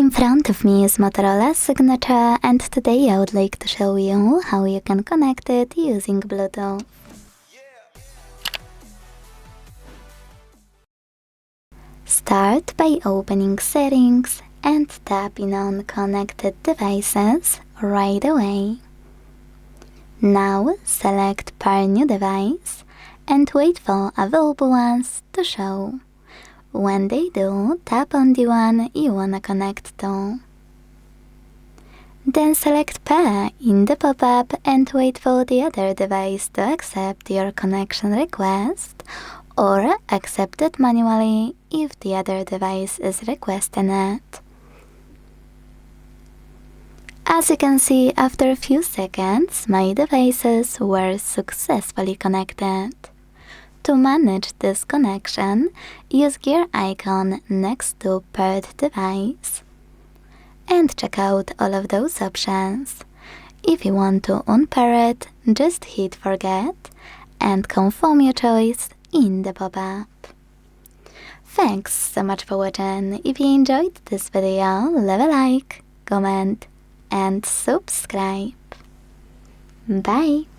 In front of me is Motorola Signature, and today I would like to show you how you can connect it using Bluetooth. Start by opening Settings and tapping on Connected Devices right away. Now select Pair New Device and wait for available ones to show. When they do, tap on the one you wanna connect to. Then select Pair in the pop-up and wait for the other device to accept your connection request or accept it manually if the other device is requesting it. As you can see, after a few seconds, my devices were successfully connected. To manage this connection, use gear icon next to paired device and check out all of those options. If you want to unpair it, just hit forget and confirm your choice in the pop-up. Thanks so much for watching. If you enjoyed this video, leave a like, comment and subscribe. Bye!